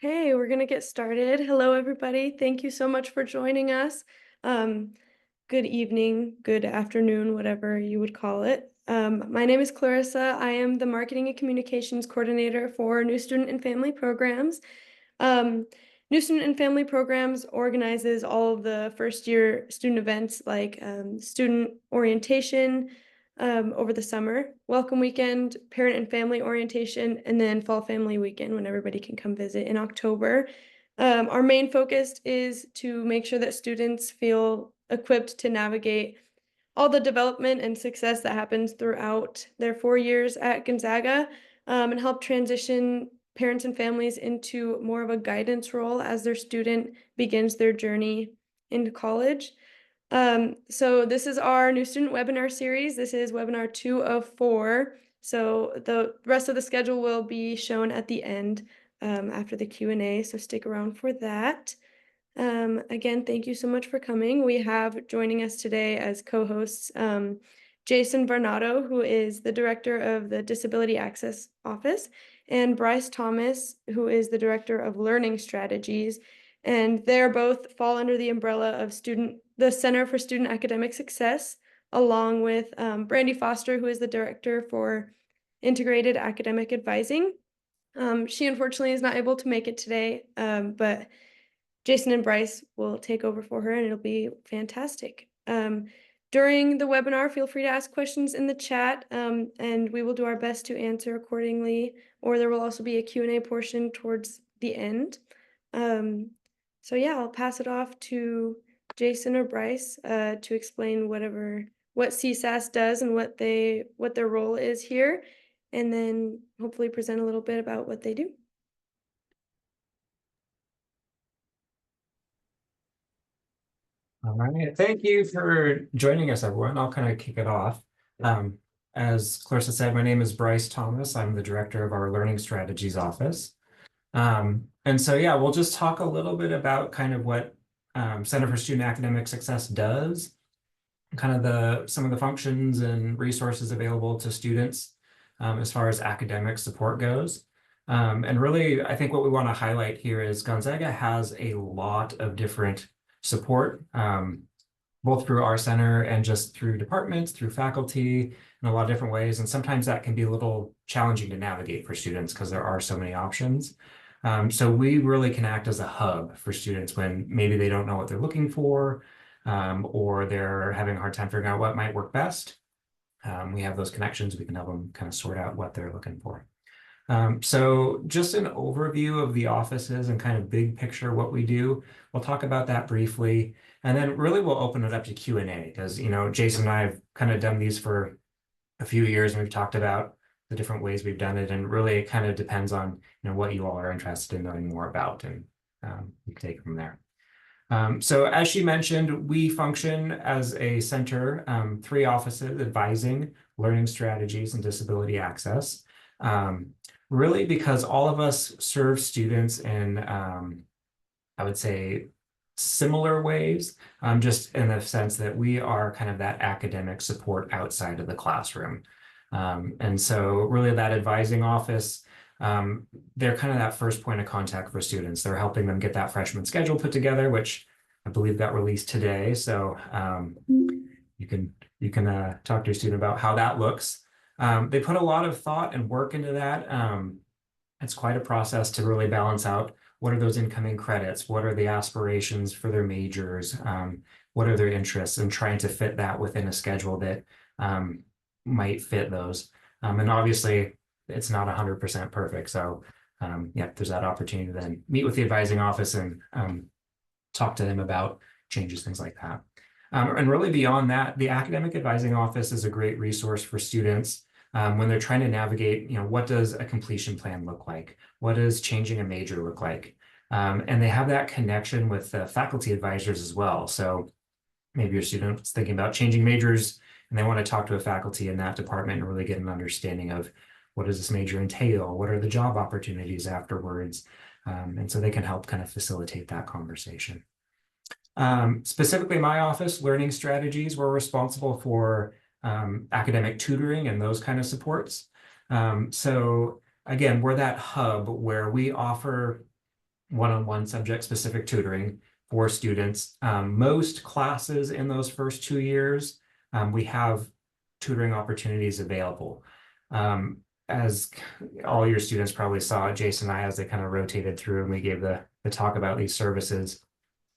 Okay, we're going to get started. Hello, everybody. Thank you so much for joining us. Um, Good evening, good afternoon, whatever you would call it. My name is Clarissa. I am the Marketing and Communications Coordinator for New Student and Family Programs. Um, New Student and Family Programs organizes all of the first year student events like student orientation over the summer, welcome weekend, parent and family orientation, and then fall family weekend when everybody can come visit in October. Our main focus is to make sure that students feel equipped to navigate all the development and success that happens throughout their 4 years at Gonzaga, and help transition parents and families into more of a guidance role as their student begins their journey into college. So this is our new student webinar series. This is webinar 2 of 4. So the rest of the schedule will be shown at the end after the Q&A, so stick around for that. Again, thank you so much for coming. We have joining us today as co-hosts Jason Varnado, who is the director of the Disability Access Office, and Bryce Thomas, who is the director of Learning Strategies. And they're both fall under the umbrella of the Center for Student Academic Success, along with Brandy Foster, who is the director for Integrated Academic Advising. She unfortunately is not able to make it today, but Jason and Bryce will take over for her and it'll be fantastic. During the webinar, feel free to ask questions in the chat, and we will do our best to answer accordingly, or there will also be a Q&A portion towards the end. So yeah, I'll pass it off to Jason or Bryce to explain what CSAS does and what their role is here, and then hopefully present a little bit about what they do. All right, thank you for joining us, everyone. I'll kind of kick it off. As Clarissa said, my name is Bryce Thomas. I'm the director of our Learning Strategies office. And so, yeah, we'll just talk a little bit about kind of what Center for Student Academic Success does, kind of some of the functions and resources available to students as far as academic support goes. And really, I think what we want to highlight here is Gonzaga has a lot of different support, both through our center and just through departments, through faculty, in a lot of different ways. And sometimes that can be a little challenging to navigate for students because there are so many options. So we really can act as a hub for students when maybe they don't know what they're looking for, or they're having a hard time figuring out what might work best. We have those connections. We can help them kind of sort out what they're looking for. So just an overview of the offices and kind of big picture what we do. We'll talk about that briefly, and then really we'll open it up to Q&A because, Jason and I have kind of done these for a few years and we've talked about the different ways we've done it, and really it kind of depends on what you all are interested in knowing more about, and we can take it from there. So as she mentioned, we function as a center, 3 offices: advising, learning strategies, and disability access. Really because all of us serve students in, I would say, similar ways, just in the sense that we are kind of that academic support outside of the classroom. And so really that advising office, they're kind of that first point of contact for students. They're helping them get that freshman schedule put together, which I believe got released today. So you can talk to your student about how that looks. They put a lot of thought and work into that. It's quite a process to really balance out what are those incoming credits, what are the aspirations for their majors, what are their interests, and trying to fit that within a schedule that might fit those. And obviously, it's not 100% perfect. So yeah, there's that opportunity to then meet with the advising office and talk to them about changes, things like that. And really beyond that, the academic advising office is a great resource for students when they're trying to navigate, what does a completion plan look like? What does changing a major look like? And they have that connection with faculty advisors as well. So maybe your student is thinking about changing majors and they want to talk to a faculty in that department and really get an understanding of what does this major entail? What are the job opportunities afterwards? And so they can help kind of facilitate that conversation. Specifically, my office, Learning Strategies, we're responsible for academic tutoring and those kind of supports. So again, we're that hub where we offer one-on-one subject-specific tutoring for students. Most classes in those first 2 years, we have tutoring opportunities available. As all your students probably saw, Jason and I, as they kind of rotated through and we gave the talk about these services,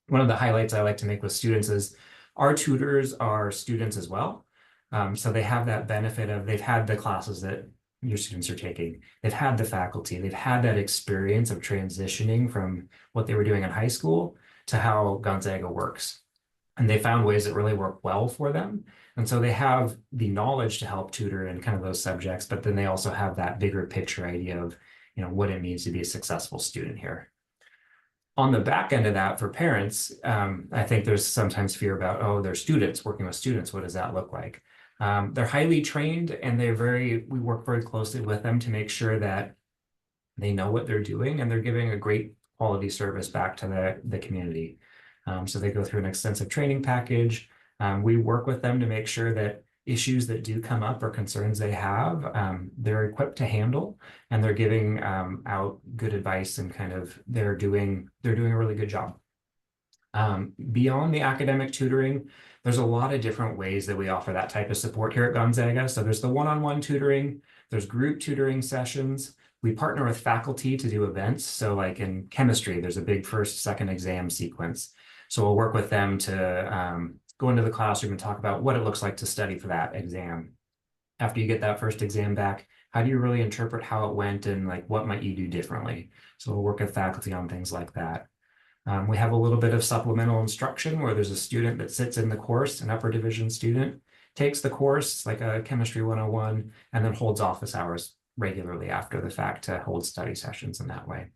one of the highlights I like to make with students is our tutors are students as well. So they have that benefit of they've had the classes that your students are taking. They've had the faculty. They've had that experience of transitioning from what they were doing in high school to how Gonzaga works. And they found ways that really work well for them. And so they have the knowledge to help tutor in kind of those subjects, but then they also have that bigger picture idea of, what it means to be a successful student here. On the back end of that, for parents, I think there's sometimes fear about, oh, they're students working with students. What does that look like? They're highly trained and we work very closely with them to make sure that they know what they're doing and they're giving a great quality service back to the community. So they go through an extensive training package. We work with them to make sure that issues that do come up or concerns they have, they're equipped to handle, and they're giving out good advice, and kind of they're doing a really good job. Beyond the academic tutoring, there's a lot of different ways that we offer that type of support here at Gonzaga. So there's the one-on-one tutoring, there's group tutoring sessions. We partner with faculty to do events. So like in chemistry, there's a big first, second exam sequence. So we'll work with them to go into the classroom and talk about what it looks like to study for that exam. After you get that first exam back, how do you really interpret how it went and like what might you do differently? So we'll work with faculty on things like that. We have a little bit of supplemental instruction where there's a student that sits in the course, an upper division student, takes the course like a chemistry 101, and then holds office hours regularly after the fact to hold study sessions in that way.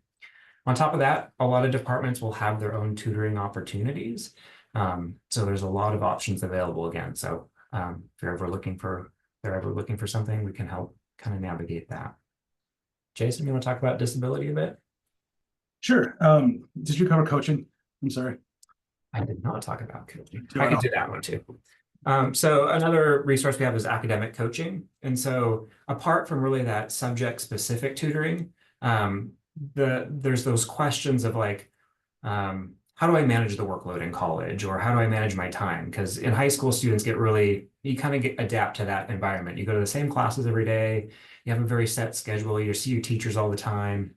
On top of that, a lot of departments will have their own tutoring opportunities. So there's a lot of options available again. So if they're ever looking for something, we can help kind of navigate that. Jason, you want to talk about disability a bit? Sure. Did you cover coaching? I'm sorry. I did not talk about coaching. Wow. I could do that one too. So another resource we have is academic coaching. And so apart from really that subject specific tutoring, there's those questions of like, how do I manage the workload in college, or how do I manage my time? Because in high school, students you kind of adapt to that environment. You go to the same classes every day. You have a very set schedule. You see your teachers all the time.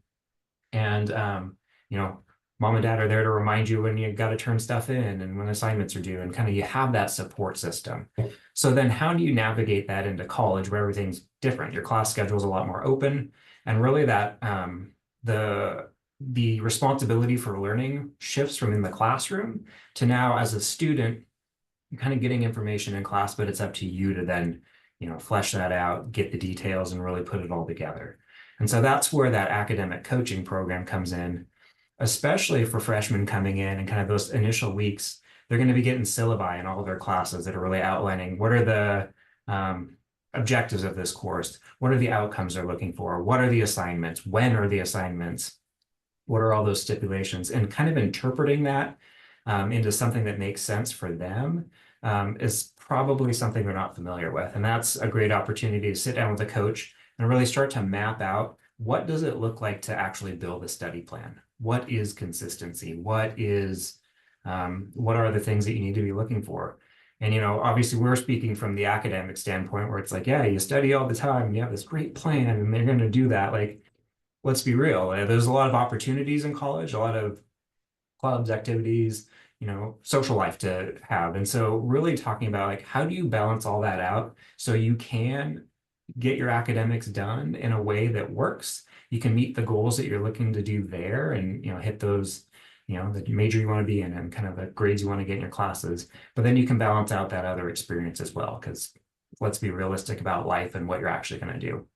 And, mom and dad are there to remind you when you got to turn stuff in and when assignments are due, and kind of you have that support system. So then how do you navigate that into college where everything's different? Your class schedule is a lot more open, and really that the responsibility for learning shifts from in the classroom to now as a student, you're kind of getting information in class, but it's up to you to then, flesh that out, get the details, and really put it all together. And so that's where that academic coaching program comes in, especially for freshmen coming in and kind of those initial weeks. They're going to be getting syllabi in all of their classes that are really outlining what are the objectives of this course, what are the outcomes they're looking for, what are the assignments, when are the assignments, what are all those stipulations, and kind of interpreting that into something that makes sense for them is probably something they're not familiar with. And that's a great opportunity to sit down with a coach and really start to map out, what does it look like to actually build a study plan? What is consistency? What are the things that you need to be looking for? And, obviously we're speaking from the academic standpoint where it's like, yeah, you study all the time and you have this great plan and they're going to do that. Like, let's be real. There's a lot of opportunities in college, a lot of clubs, activities, social life to have. And so really talking about like, how do you balance all that out so you can get your academics done in a way that works? You can meet the goals that you're looking to do there and, hit those, the major you want to be in and kind of the grades you want to get in your classes. But then you can balance out that other experience as well, because let's be realistic about life and what you're actually going to do.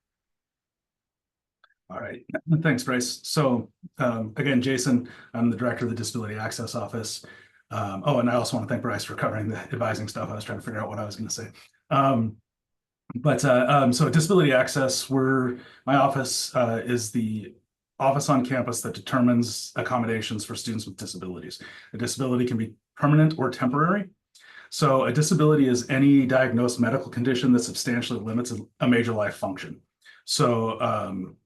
All right. Thanks, Bryce. So again, Jason, I'm the director of the Disability Access Office. And I also want to thank Bryce for covering the advising stuff. I was trying to figure out what I was going to say. So Disability Access, my office is the office on campus that determines accommodations for students with disabilities. A disability can be permanent or temporary. So a disability is any diagnosed medical condition that substantially limits a major life function. So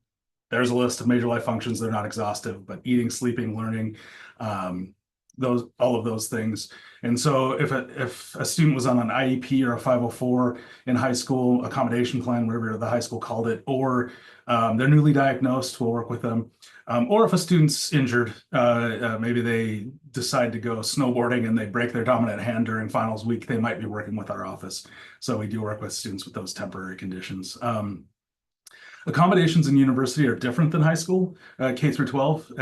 there's a list of major life functions. They're not exhaustive, but eating, sleeping, learning, all of those things. And so if a student was on an IEP or a 504 in high school, accommodation plan, whatever the high school called it, or they're newly diagnosed, we'll work with them. Or if a student's injured, maybe they decide to go snowboarding and they break their dominant hand during finals week, they might be working with our office. So we do work with students with those temporary conditions. Accommodations in university are different than high school, K through 12.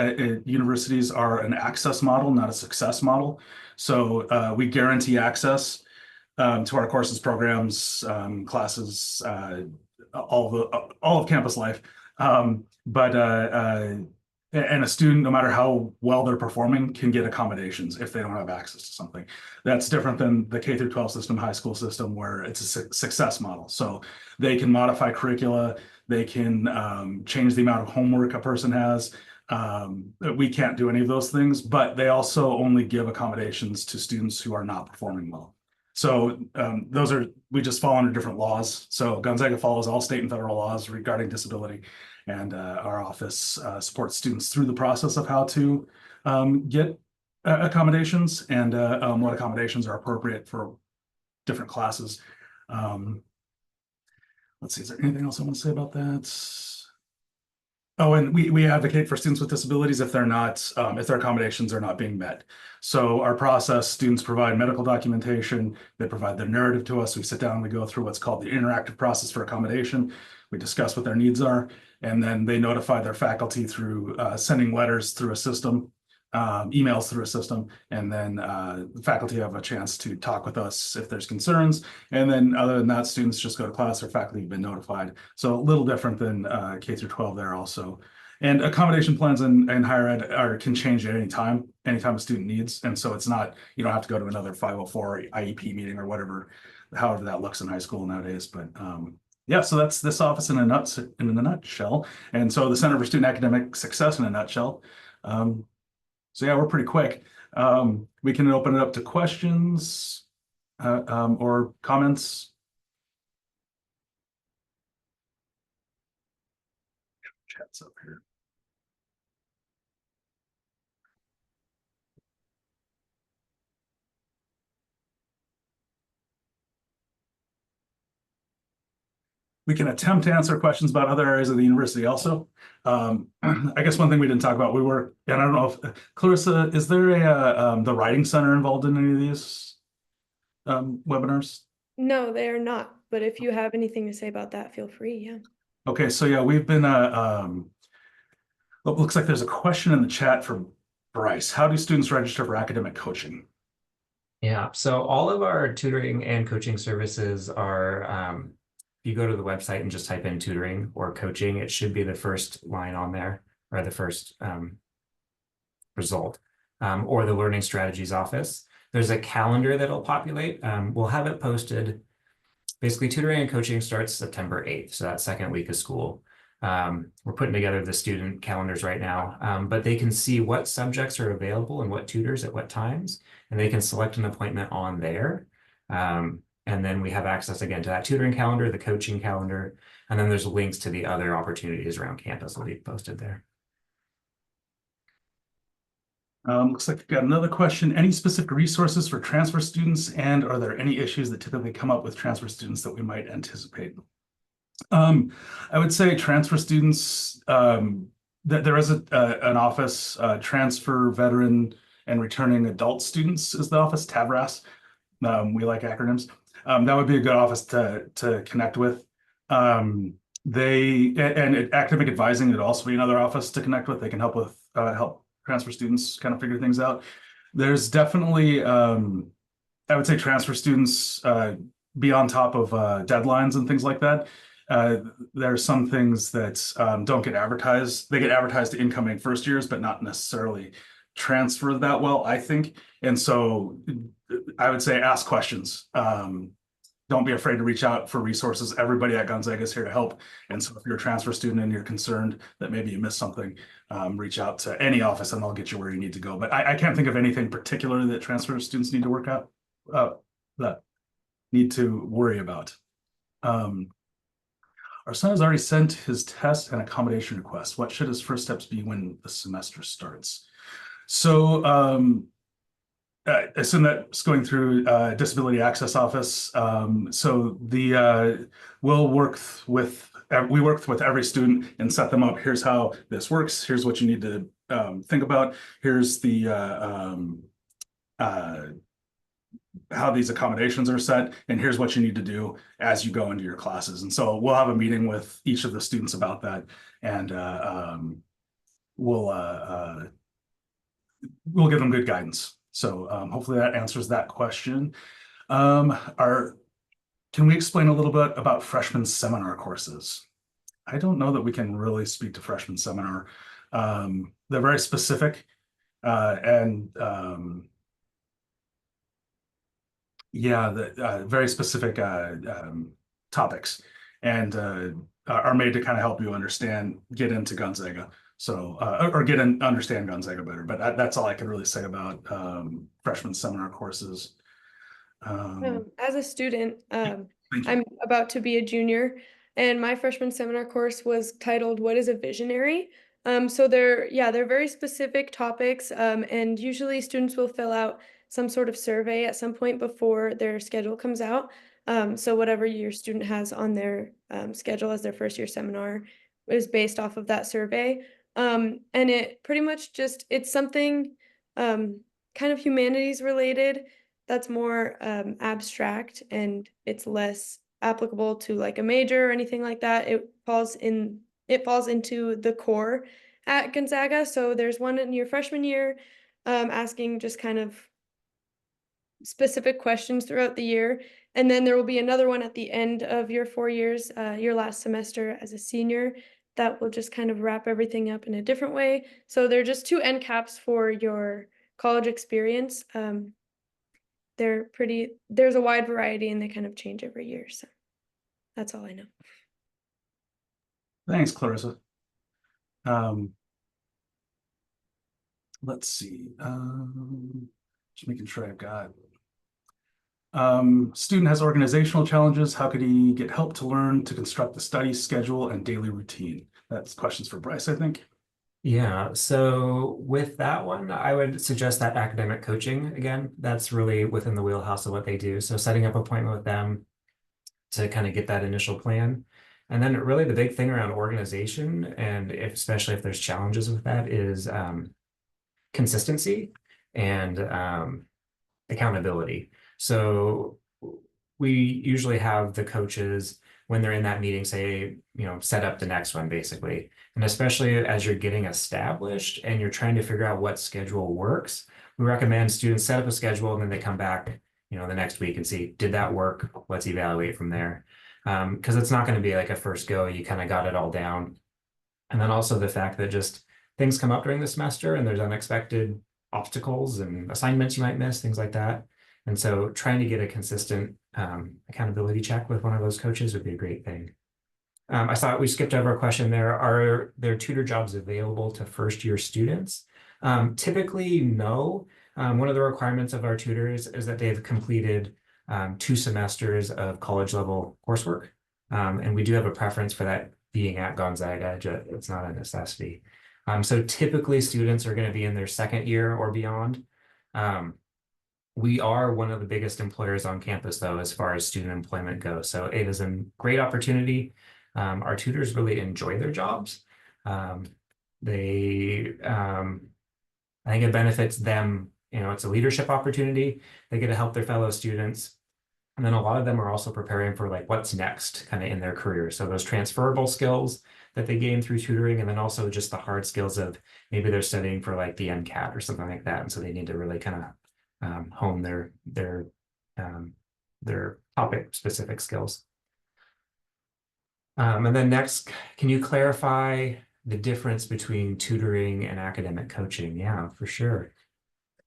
Universities are an access model, not a success model. So we guarantee access to our courses, programs, classes, all of campus life. And a student, no matter how well they're performing, can get accommodations if they don't have access to something. That's different than the K through 12 system, high school system, where it's a success model. So they can modify curricula, they can change the amount of homework a person has. We can't do any of those things, but they also only give accommodations to students who are not performing well. So we just fall under different laws. So Gonzaga follows all state and federal laws regarding disability. And our office supports students through the process of how to get accommodations and what accommodations are appropriate for different classes. Let's see, is there anything else I want to say about that? Oh, and we advocate for students with disabilities if they're not, if their accommodations are not being met. So our process, students provide medical documentation, they provide their narrative to us. We sit down, we go through what's called the interactive process for accommodation. We discuss what their needs are, and then they notify their faculty through sending letters through a system, emails through a system, and then the faculty have a chance to talk with us if there's concerns. And then other than that, students just go to class, their faculty have been notified. So a little different than K through 12 there also. And accommodation plans in higher ed can change at any time a student needs. And so it's not, you don't have to go to another 504 IEP meeting or whatever, however that looks in high school nowadays. But yeah, so that's this office in a nutshell. And so the Center for Student Academic Success in a nutshell. So yeah, we're pretty quick. We can open it up to questions or comments. Chat's up here. We can attempt to answer questions about other areas of the university also. I guess one thing we didn't talk about, and I don't know if, Clarissa, is there the Writing Center involved in any of these webinars? No, they are not. But if you have anything to say about that, feel free. Yeah. Okay, so yeah, we've been, looks like there's a question in the chat for Bryce. How do students register for academic coaching? Yeah, so all of our tutoring and coaching services are, if you go to the website and just type in tutoring or coaching, it should be the first line on there, or the first result, or the Learning Strategies office. There's a calendar that'll populate. We'll have it posted. Basically, tutoring and coaching starts September 8th, so that second week of school. We're putting together the student calendars right now, but they can see what subjects are available and what tutors at what times, and they can select an appointment on there. And then we have access again to that tutoring calendar, the coaching calendar, and then there's links to the other opportunities around campus will be posted there. Looks like we've got another question. Any specific resources for transfer students, and are there any issues that typically come up with transfer students that we might anticipate? I would say transfer students, that there is an office, transfer, veteran, and returning adult students is the office, TAVRAS. We like acronyms. That would be a good office to connect with. And academic advising would also be another office to connect with. They can help with help transfer students kind of figure things out. There's definitely, I would say, transfer students be on top of deadlines and things like that. There are some things that don't get advertised. They get advertised to incoming first years, but not necessarily transfer that well, I think. And so I would say ask questions. Don't be afraid to reach out for resources. Everybody at Gonzaga is here to help. And so if you're a transfer student and you're concerned that maybe you missed something, reach out to any office and they'll get you where you need to go. But I can't think of anything particular that transfer students need to work out, that need to worry about. Our son has already sent his test and accommodation request. What should his first steps be when the semester starts? So I assume that's going through Disability Access Office. So we'll work with we work with every student and set them up. Here's how this works. Here's what you need to think about. Here's the how these accommodations are set, and here's what you need to do as you go into your classes. And so we'll have a meeting with each of the students about that, and we'll give them good guidance. So hopefully that answers that question. Can we explain a little bit about freshman seminar courses? I don't know that we can really speak to freshman seminar. They're very specific and yeah, very specific topics, and are made to kind of help you get into Gonzaga. So, or understand Gonzaga better. But that's all I can really say about freshman seminar courses. As a student, Thank you. I'm about to be a junior, and my freshman seminar course was titled "What is a Visionary?" So they're very specific topics, and usually students will fill out some sort of survey at some point before their schedule comes out. So whatever your student has on their schedule as their first year seminar is based off of that survey. And it pretty much it's something kind of humanities related that's more abstract, and it's less applicable to like a major or anything like that. It falls into the core at Gonzaga. So there's one in your freshman year asking just kind of specific questions throughout the year. And then there will be another one at the end of your 4 years, your last semester as a senior, that will just kind of wrap everything up in a different way. So they're just two end caps for your college experience. There's a wide variety and they kind of change every year. So that's all I know. Thanks, Clarissa. Let's see. Just making sure I've got. Student has organizational challenges. How could he get help to learn to construct the study schedule and daily routine? That's questions for Bryce, I think. Yeah, so with that one, I would suggest that academic coaching again. That's really within the wheelhouse of what they do. So setting up an appointment with them to kind of get that initial plan. And then really the big thing around organization, and especially if there's challenges with that, is consistency and accountability. So we usually have the coaches, when they're in that meeting, say, set up the next one basically. And especially as you're getting established and you're trying to figure out what schedule works, we recommend students set up a schedule and then they come back, the next week and see, did that work? Let's evaluate from there. Because it's not going to be like a first go, you kind of got it all down. And then also the fact that just things come up during the semester and there's unexpected obstacles and assignments you might miss, things like that. And so trying to get a consistent accountability check with one of those coaches would be a great thing. I thought we skipped over a question there. Are there tutor jobs available to first year students? Typically, no. One of the requirements of our tutors is that they've completed 2 semesters of college level coursework. And we do have a preference for that being at Gonzaga. It's not a necessity. So typically students are going to be in their second year or beyond. We are one of the biggest employers on campus, though, as far as student employment goes. So it is a great opportunity. Our tutors really enjoy their jobs. I think it benefits them. It's a leadership opportunity. They get to help their fellow students. And then a lot of them are also preparing for like what's next kind of in their career. So those transferable skills that they gain through tutoring, and then also just the hard skills of maybe they're studying for like the MCAT or something like that. And so they need to really kind of hone their topic specific skills. And then next, can you clarify the difference between tutoring and academic coaching? Yeah, for sure.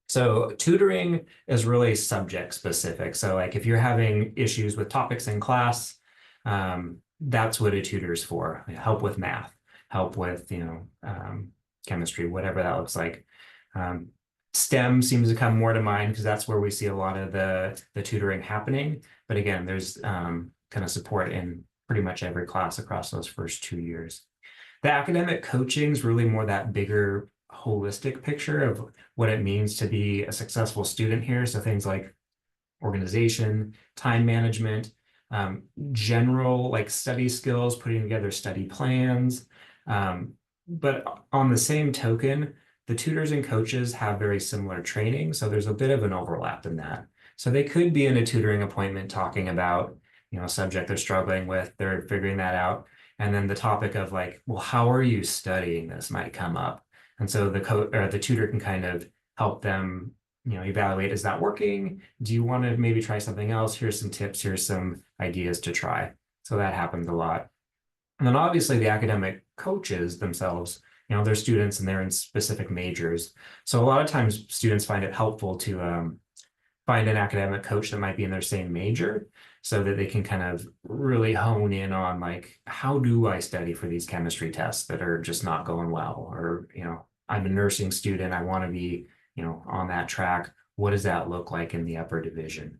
So tutoring is really subject specific. So like if you're having issues with topics in class, that's what a tutor is for. Help with math, help with, chemistry, whatever that looks like. STEM seems to come more to mind because that's where we see a lot of the tutoring happening. But again, there's kind of support in pretty much every class across those first 2 years. The academic coaching is really more that bigger holistic picture of what it means to be a successful student here. So things like organization, time management, general like study skills, putting together study plans. But on the same token, the tutors and coaches have very similar training. So there's a bit of an overlap in that. So they could be in a tutoring appointment talking about, a subject they're struggling with, they're figuring that out. And then the topic of like, well, how are you studying this might come up. And so the tutor can kind of help them, evaluate, is that working? Do you want to maybe try something else? Here's some tips, here's some ideas to try. So that happens a lot. And then obviously the academic coaches themselves, they're students and they're in specific majors. So a lot of times students find it helpful to find an academic coach that might be in their same major so that they can kind of really hone in on like, how do I study for these chemistry tests that are just not going well? Or, I'm a nursing student, I want to be, on that track. What does that look like in the upper division?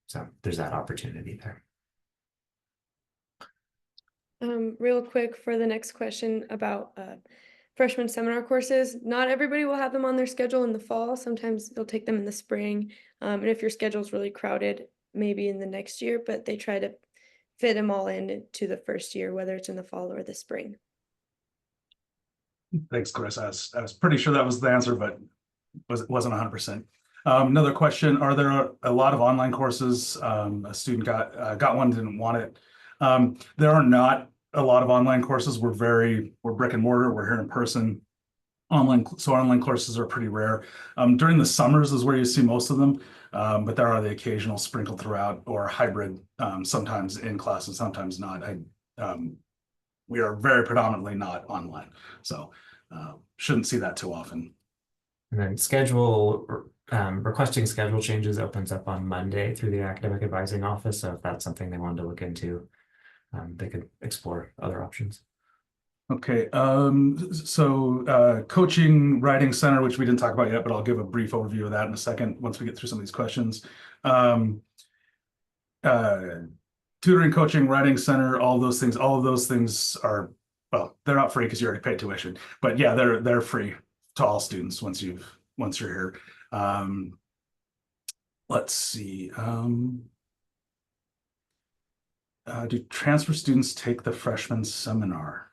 So there's that opportunity there. Real quick for the next question about freshman seminar courses. Not everybody will have them on their schedule in the fall. Sometimes they'll take them in the spring. And if your schedule is really crowded, maybe in the next year, but they try to fit them all into the first year, whether it's in the fall or the spring. Thanks, Chris. I was pretty sure that was the answer, but wasn't 100%. Another question: are there a lot of online courses? A student got one, didn't want it. There are not a lot of online courses. We're brick and mortar. We're here in person. Online courses are pretty rare. During the summers is where you see most of them, but there are the occasional sprinkled throughout or hybrid, sometimes in class and sometimes not. We are very predominantly not online, so shouldn't see that too often. And then requesting schedule changes opens up on Monday through the academic advising office. So if that's something they wanted to look into, they could explore other options. Okay, so coaching writing center, which we didn't talk about yet, but I'll give a brief overview of that in a second once we get through some of these questions. Tutoring, coaching, writing center, all of those things are, well, they're not free because you already paid tuition, but yeah, they're free to all students once you're here. Let's see. Do transfer students take the freshman seminar?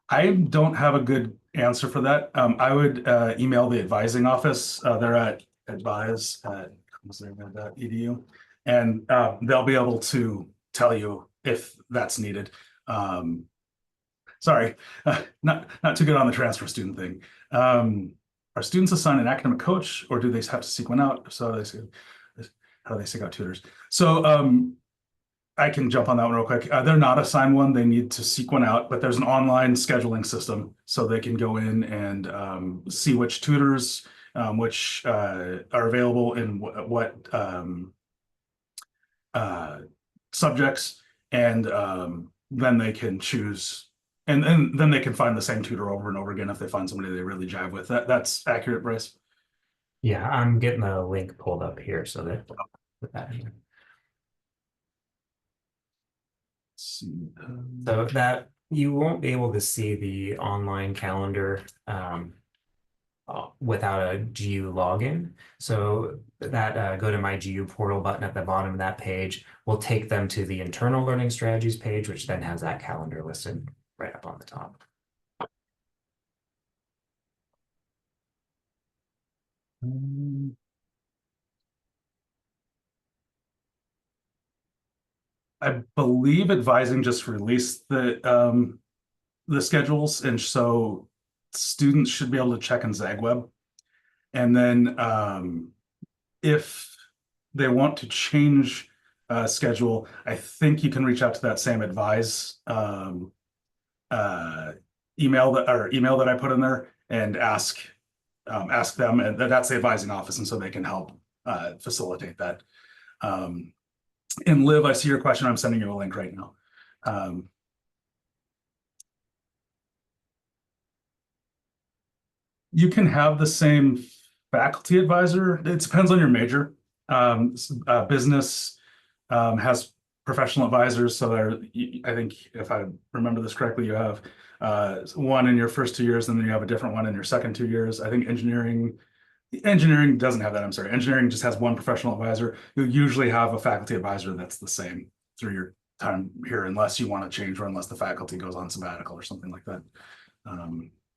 I don't have a good answer for that. I would email the advising office. They're at advise@edu, and they'll be able to tell you if that's needed. Sorry, not too good on the transfer student thing. Are students assigned an academic coach, or do they have to seek one out? So how do they seek out tutors? So I can jump on that one real quick. They're not assigned one. They need to seek one out, but there's an online scheduling system so they can go in and see which tutors, which are available in what subjects, and then they can choose, and then they can find the same tutor over and over again if they find somebody they really jive with. That's accurate, Bryce? Yeah, I'm getting the link pulled up here so that put that in. So that you won't be able to see the online calendar without a GU login. So that go to my GU portal button at the bottom of that page will take them to the internal learning strategies page, which then has that calendar listed right up on the top. I believe advising just released the schedules, and so students should be able to check in ZagWeb. And then if they want to change schedule, I think you can reach out to that same advise email that I put in there and ask them, and that's the advising office, and so they can help facilitate that. And Liv, I see your question. I'm sending you a link right now. You can have the same faculty advisor. It depends on your major. Business has professional advisors. So I think if I remember this correctly, you have one in your first 2 years, and then you have a different one in your second 2 years. I think engineering doesn't have that. I'm sorry. Engineering just has one professional advisor. You usually have a faculty advisor that's the same through your time here, unless you want to change or unless the faculty goes on sabbatical or something like that.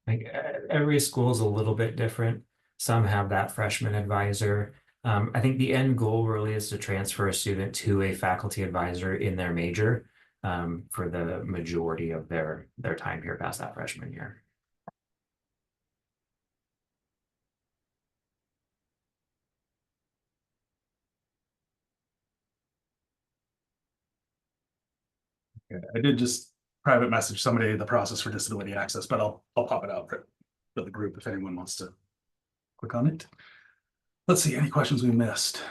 Like every school is a little bit different. Some have that freshman advisor. I think the end goal really is to transfer a student to a faculty advisor in their major for the majority of their time here past that freshman year. I did just private message somebody the process for disability access, but I'll pop it out for the group if anyone wants to click on it. Let's see, any questions we missed?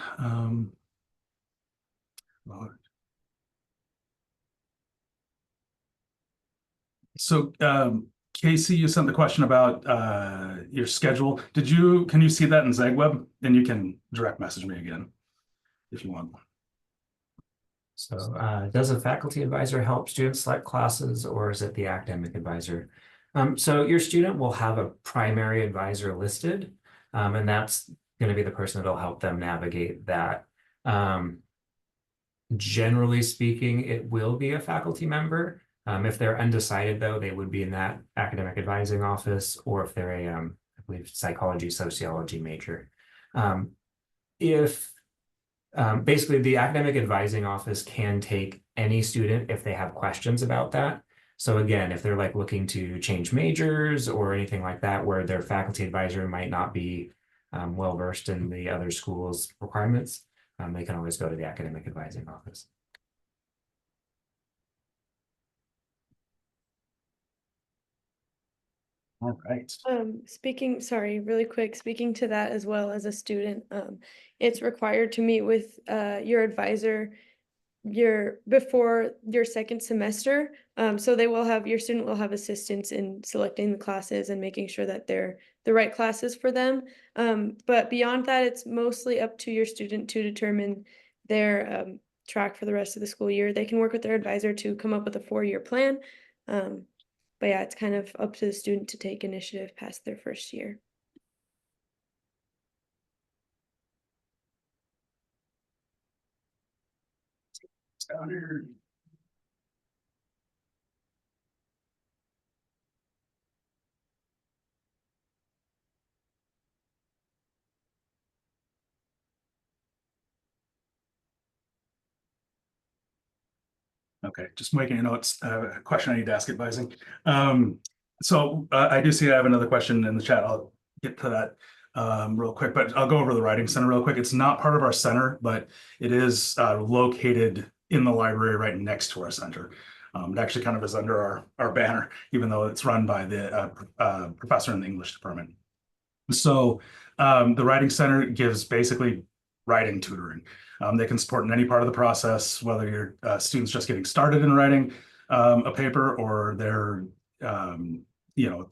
So Casey, you sent the question about your schedule. Can you see that in ZagWeb? And you can direct message me again if you want. So does a faculty advisor help students select classes, or is it the academic advisor? So your student will have a primary advisor listed, and that's going to be the person that'll help them navigate that. Generally speaking, it will be a faculty member. If they're undecided, though, they would be in that academic advising office, or if they're a, I believe, psychology, sociology major. Basically, the academic advising office can take any student if they have questions about that. So again, if they're like looking to change majors or anything like that, where their faculty advisor might not be well versed in the other school's requirements, they can always go to the academic advising office. All right. Sorry, really quick, speaking to that as well as a student, it's required to meet with your advisor before your second semester. So your student will have assistance in selecting the classes and making sure that they're the right classes for them. But beyond that, it's mostly up to your student to determine their track for the rest of the school year. They can work with their advisor to come up with a 4-year plan. But yeah, it's kind of up to the student to take initiative past their first year. Down here. Okay, just making notes. A question I need to ask advising. So I do see I have another question in the chat. I'll get to that real quick, but I'll go over the Writing Center real quick. It's not part of our center, but it is located in the library right next to our center. It actually kind of is under our banner, even though it's run by the professor in the English department. So the Writing Center gives basically writing tutoring. They can support in any part of the process, whether your students just getting started in writing a paper, or they're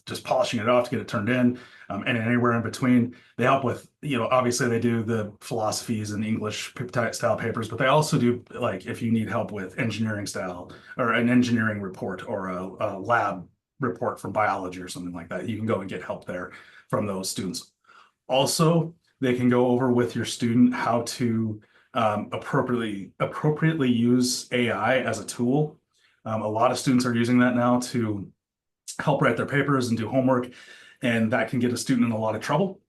just polishing it off to get it turned in, and anywhere in between. They help with, obviously they do the philosophies and English style papers, but they also do, like, if you need help with engineering style or an engineering report or a lab report from biology or something like that, you can go and get help there from those students. Also, they can go over with your student how to appropriately use AI as a tool. A lot of students are using that now to help write their papers and do homework, and that can get a student in a lot of trouble.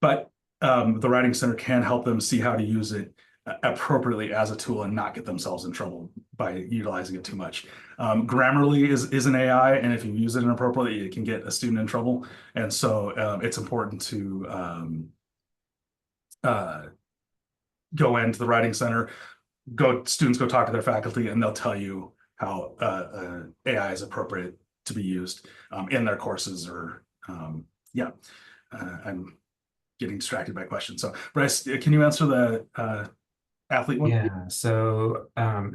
But the Writing Center can help them see how to use it appropriately as a tool and not get themselves in trouble by utilizing it too much. Grammarly is an AI, and if you use it inappropriately, it can get a student in trouble. And so it's important to go into the Writing Center, students go talk to their faculty, and they'll tell you how AI is appropriate to be used in their courses. Or I'm getting distracted by questions. So Bryce, can you answer the athlete one? Yeah, so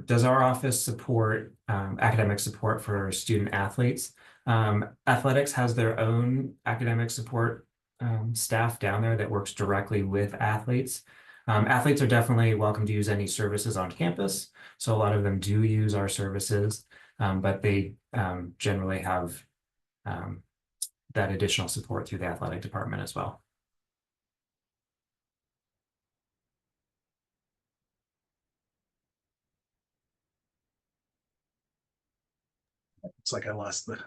does our office support academic support for student athletes? Athletics has their own academic support staff down there that works directly with athletes. Athletes are definitely welcome to use any services on campus. So a lot of them do use our services, but they generally have that additional support through the athletic department as well. It's like I lost the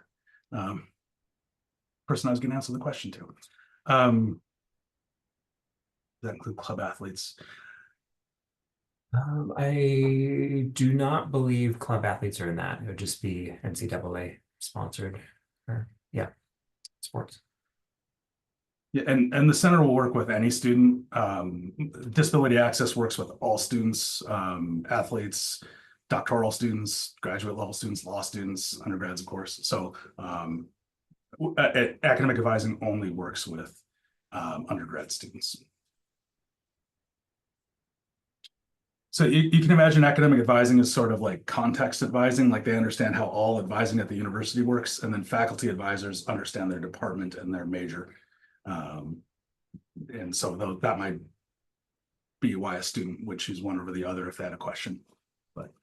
person I was going to answer the question to. That include club athletes. I do not believe club athletes are in that. It would just be NCAA sponsored, or yeah, sports. Yeah, and the center will work with any student. Disability Access works with all students, athletes, doctoral students, graduate level students, law students, undergrads, of course. So academic advising only works with undergrad students. So you can imagine academic advising is sort of like context advising, like they understand how all advising at the university works, and then faculty advisors understand their department and their major. And so that might be why a student would choose one over the other if they had a question. But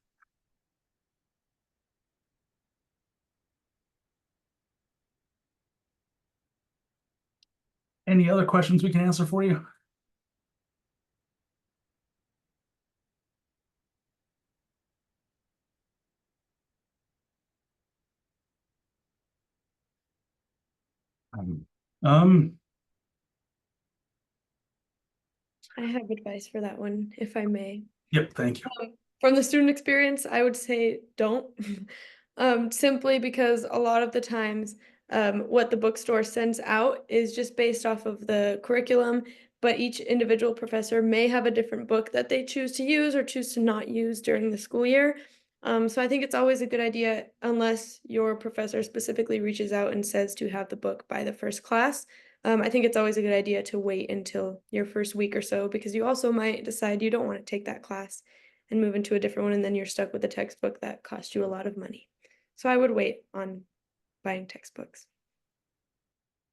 any other questions we can answer for you? I have advice for that one, if I may. Yep, thank you. From the student experience, I would say don't. Simply because a lot of the times, what the bookstore sends out is just based off of the curriculum, but each individual professor may have a different book that they choose to use or choose to not use during the school year. So I think it's always a good idea, unless your professor specifically reaches out and says to have the book by the first class. I think it's always a good idea to wait until your first week or so, because you also might decide you don't want to take that class and move into a different one, and then you're stuck with a textbook that cost you a lot of money. So I would wait on buying textbooks.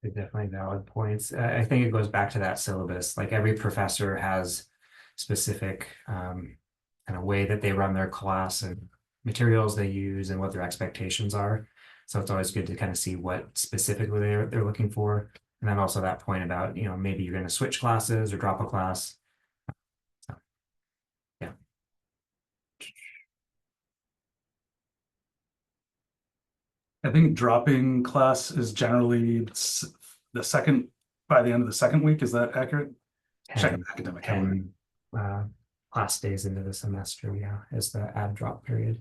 They're definitely valid points. I think it goes back to that syllabus. Like every professor has specific kind of way that they run their class and materials they use and what their expectations are. So it's always good to kind of see what specifically they're looking for. And then also that point about, maybe you're going to switch classes or drop a class. So, yeah. I think dropping class is generally the second, by the end of the second week. Is that accurate? Check the academic calendar. 10 class days into the semester, yeah, is the add drop period.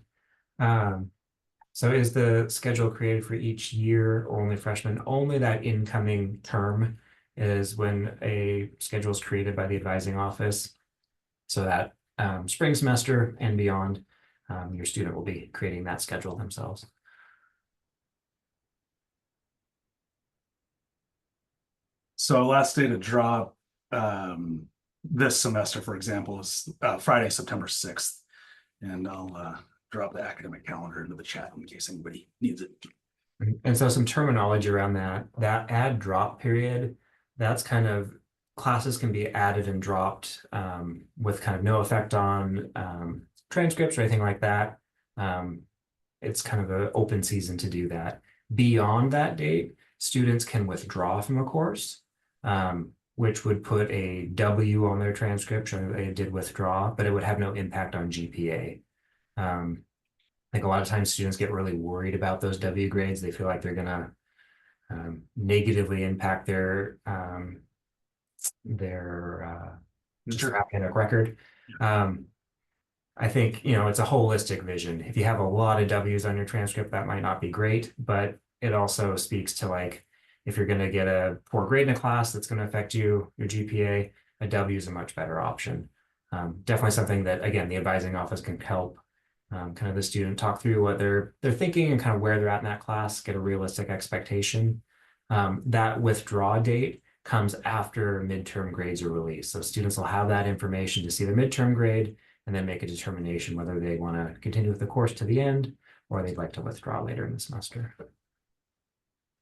So is the schedule created for each year or only freshmen? Only that incoming term is when a schedule is created by the advising office. So that spring semester and beyond, your student will be creating that schedule themselves. So last day to drop this semester, for example, is Friday, September 6th. And I'll drop the academic calendar into the chat in case anybody needs it. And so some terminology around that add drop period, that's kind of classes can be added and dropped with kind of no effect on transcripts or anything like that. It's kind of an open season to do that. Beyond that date, students can withdraw from a course, which would put a W on their transcript showing that they did withdraw, but it would have no impact on GPA. I think a lot of times students get really worried about those W grades. They feel like they're going to negatively impact their academic record. I think, it's a holistic vision. If you have a lot of W's on your transcript, that might not be great, but it also speaks to like, if you're going to get a poor grade in a class that's going to affect your GPA, a W is a much better option. Definitely something that, again, the advising office can help kind of the student talk through what they're thinking and kind of where they're at in that class, get a realistic expectation. That withdraw date comes after midterm grades are released. So students will have that information to see their midterm grade and then make a determination whether they want to continue with the course to the end or they'd like to withdraw later in the semester.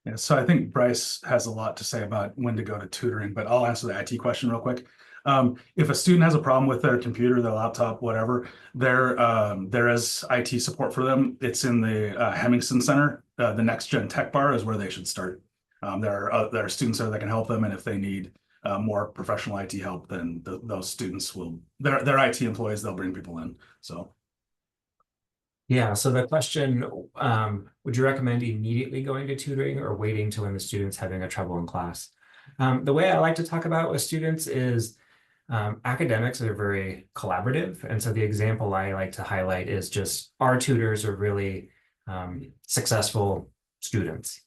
Yeah, so I think Bryce has a lot to say about when to go to tutoring, but I'll answer the IT question real quick. If a student has a problem with their computer, their laptop, whatever, there is IT support for them. It's in the Hemmingson Center. The Next Gen Tech Bar is where they should start. There are students there that can help them, and if they need more professional IT help, then those students will, they're IT employees, they'll bring people in. So Yeah, so the question, would you recommend immediately going to tutoring or waiting till when the student's having a trouble in class? The way I like to talk about with students is academics are very collaborative. And so the example I like to highlight is just our tutors are really successful students.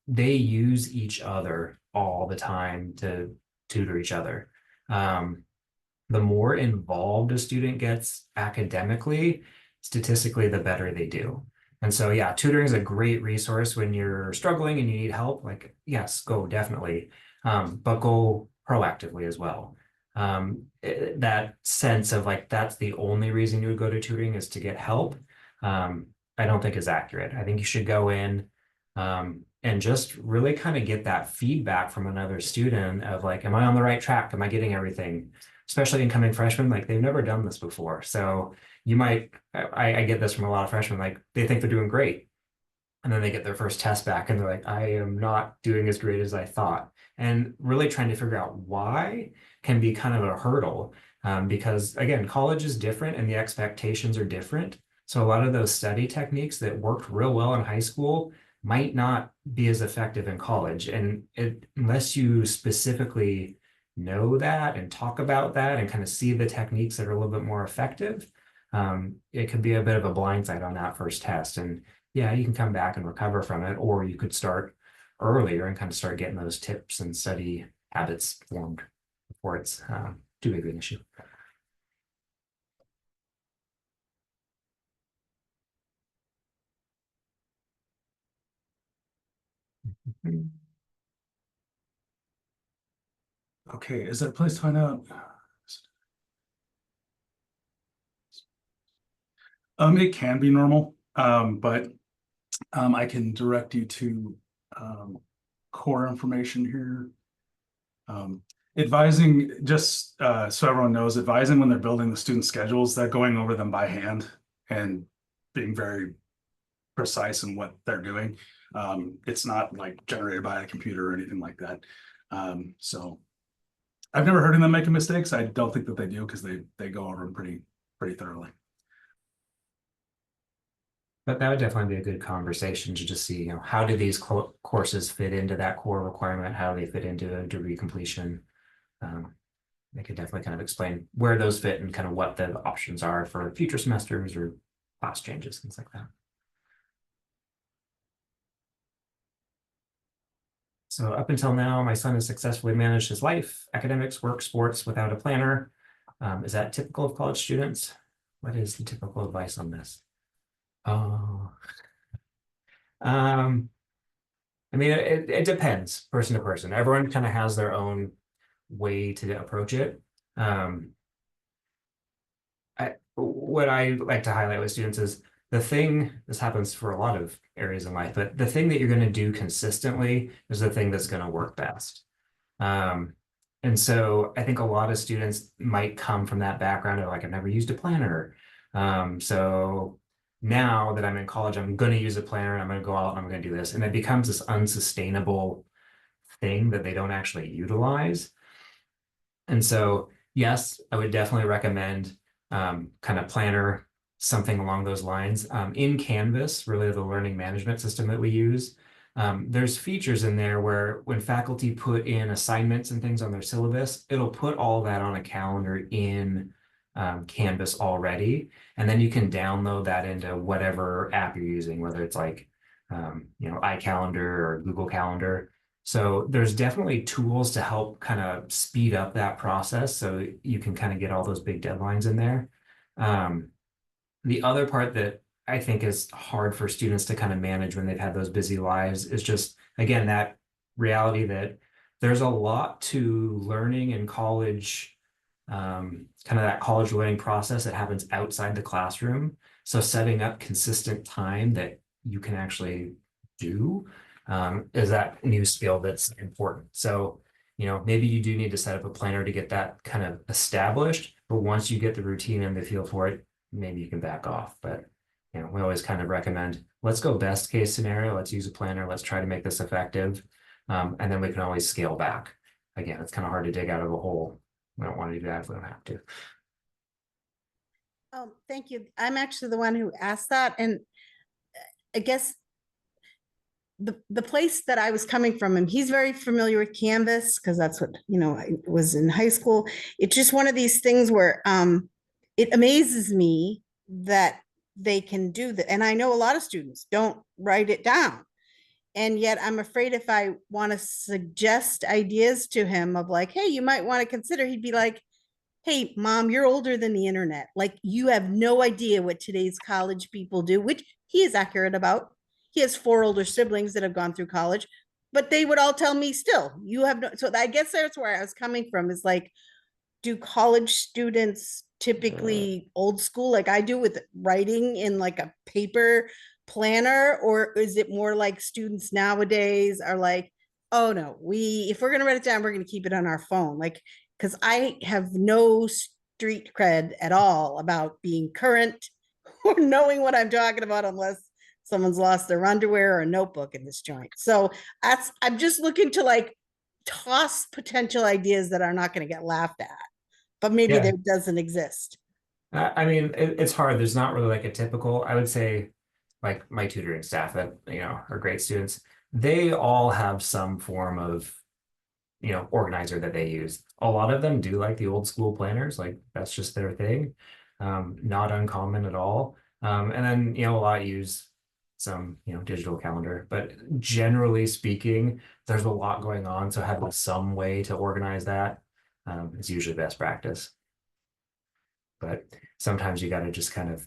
They use each other all the time to tutor each other. The more involved a student gets academically, statistically, the better they do. And so, yeah, tutoring is a great resource when you're struggling and you need help. Like, yes, go definitely, but go proactively as well. That sense of like, that's the only reason you would go to tutoring is to get help. I don't think is accurate. I think you should go in and just really kind of get that feedback from another student of like, am I on the right track? Am I getting everything? Especially incoming freshmen, like they've never done this before. So you might, I get this from a lot of freshmen, like they think they're doing great. And then they get their first test back and they're like, I am not doing as great as I thought. And really trying to figure out why can be kind of a hurdle because again, college is different and the expectations are different. So a lot of those study techniques that worked real well in high school might not be as effective in college. And unless you specifically know that and talk about that and kind of see the techniques that are a little bit more effective, it could be a bit of a blindside on that first test. And yeah, you can come back and recover from it, or you could start earlier and kind of start getting those tips and study habits formed before it's too big of an issue. okay, is there a place to find out? It can be normal, but I can direct you to core information here. Advising, just so everyone knows, advising when they're building the student schedules, they're going over them by hand and being very precise in what they're doing. It's not like generated by a computer or anything like that. So I've never heard of them making mistakes. I don't think that they do because they go over them pretty thoroughly. But that would definitely be a good conversation to just see, how do these courses fit into that core requirement? How do they fit into a degree completion? They could definitely kind of explain where those fit and kind of what the options are for future semesters or class changes, things like that. So up until now, my son has successfully managed his life, academics, work, sports without a planner. Is that typical of college students? What is the typical advice on this? Oh, I mean, it depends person to person. Everyone kind of has their own way to approach it. What I like to highlight with students is the thing, this happens for a lot of areas in life, but the thing that you're going to do consistently is the thing that's going to work best. And so I think a lot of students might come from that background of like, I've never used a planner. So now that I'm in college, I'm going to use a planner and I'm going to go out and I'm going to do this. And it becomes this unsustainable thing that they don't actually utilize. And so, yes, I would definitely recommend kind of planner, something along those lines. In Canvas, really the learning management system that we use, there's features in there where when faculty put in assignments and things on their syllabus, it'll put all that on a calendar in Canvas already. And then you can download that into whatever app you're using, whether it's like, iCalendar or Google Calendar. So there's definitely tools to help kind of speed up that process so you can kind of get all those big deadlines in there. The other part that I think is hard for students to kind of manage when they've had those busy lives is just, again, that reality that there's a lot to learning in college, kind of that college learning process that happens outside the classroom. So setting up consistent time that you can actually do is that new skill that's important. So maybe you do need to set up a planner to get that kind of established, but once you get the routine and the feel for it, maybe you can back off. But we always kind of recommend, let's go best case scenario, let's use a planner, let's try to make this effective. And then we can always scale back. Again, it's kind of hard to dig out of a hole. We don't want to do that if we don't have to. Oh, thank you. I'm actually the one who asked that. And I guess the place that I was coming from, and he's very familiar with Canvas because that's what, I was in high school. It's just one of these things where it amazes me that they can do that. And I know a lot of students don't write it down. And yet I'm afraid if I want to suggest ideas to him of like, hey, you might want to consider, he'd be like, hey, mom, you're older than the internet. Like, you have no idea what today's college people do, which he is accurate about. He has 4 older siblings that have gone through college, but they would all tell me still, you have no. So I guess that's where I was coming from, is like, do college students typically old school like I do with writing in like a paper planner, or is it more like students nowadays are like, oh no, if we're going to write it down, we're going to keep it on our phone? Like, because I have no street cred at all about being current or knowing what I'm talking about unless someone's lost their underwear or a notebook in this joint. So I'm just looking to like toss potential ideas that are not going to get laughed at, but maybe Yeah. there doesn't exist. I mean, it's hard. There's not really like a typical, I would say, like my tutoring staff that, are great students. They all have some form of, organizer that they use. A lot of them do like the old school planners, like that's just their thing. Not uncommon at all. And then, a lot use some, digital calendar, but generally speaking, there's a lot going on. So having some way to organize that is usually best practice. But sometimes you got to just kind of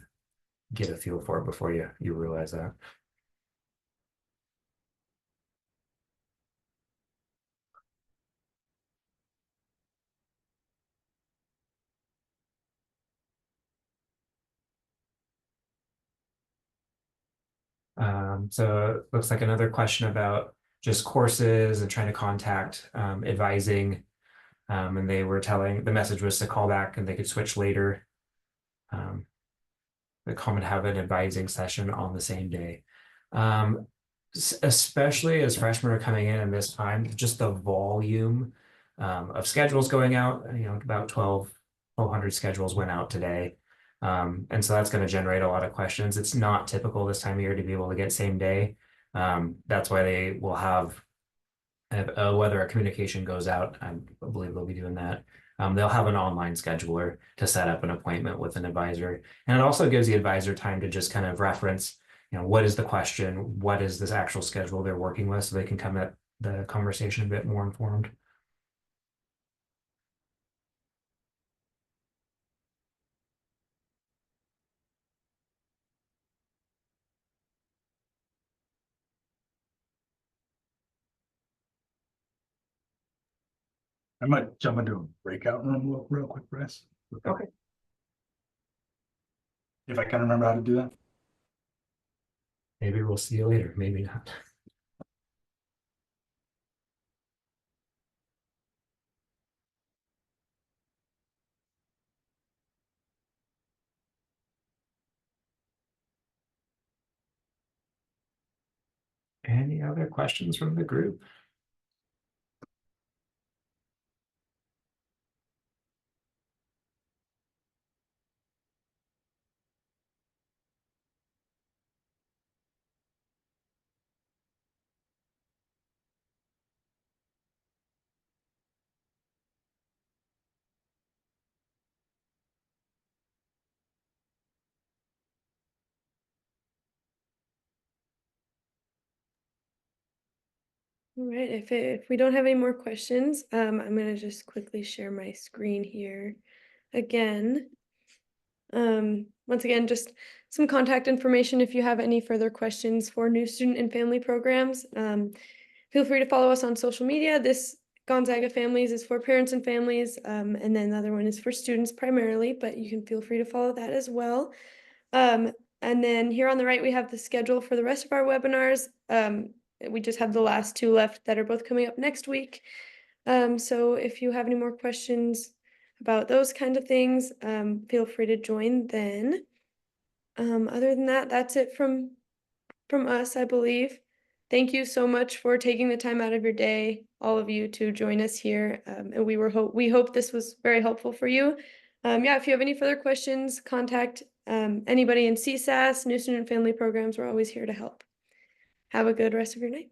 get a feel for it before you realize that. So it looks like another question about just courses and trying to contact advising. And they were the message was to call back and they could switch later. The common to have an advising session on the same day. Especially as freshmen are coming in this time, just the volume of schedules going out, about 1,200 schedules went out today. And so that's going to generate a lot of questions. It's not typical this time of year to be able to get same day. That's why they will have whether a communication goes out, I believe they'll be doing that. They'll have an online scheduler to set up an appointment with an advisor. And it also gives the advisor time to just kind of reference, what is the question? What is this actual schedule they're working with? So they can come at the conversation a bit more informed. I might jump into a breakout room real quick, Bryce. Okay. If I can remember how to do that. Maybe we'll see you later. Maybe not. Any other questions from the group? All right, if we don't have any more questions, I'm gonna just quickly share my screen here again. Once again, just some contact information if you have any further questions for new student and family programs. Feel free to follow us on social media. This Gonzaga Families is for parents and families, and then the other one is for students primarily, but you can feel free to follow that as well. And then here on the right, we have the schedule for the rest of our webinars. We just have the last 2 left that are both coming up next week. So if you have any more questions about those kind of things, feel free to join then. Other than that, that's it from us, I believe. Thank you so much for taking the time out of your day, all of you, to join us here. And we hope this was very helpful for you. Yeah, if you have any further questions, contact anybody in CSAS, New Student Family Programs. We're always here to help. Have a good rest of your night.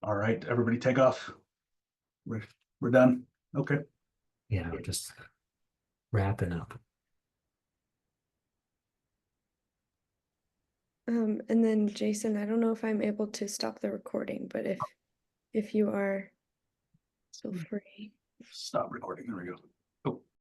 All right, everybody take off. We're done. Okay. Yeah, we're just wrapping up. And then Jason, I don't know if I'm able to stop the recording, but if you are, feel free. Stop recording. There we go.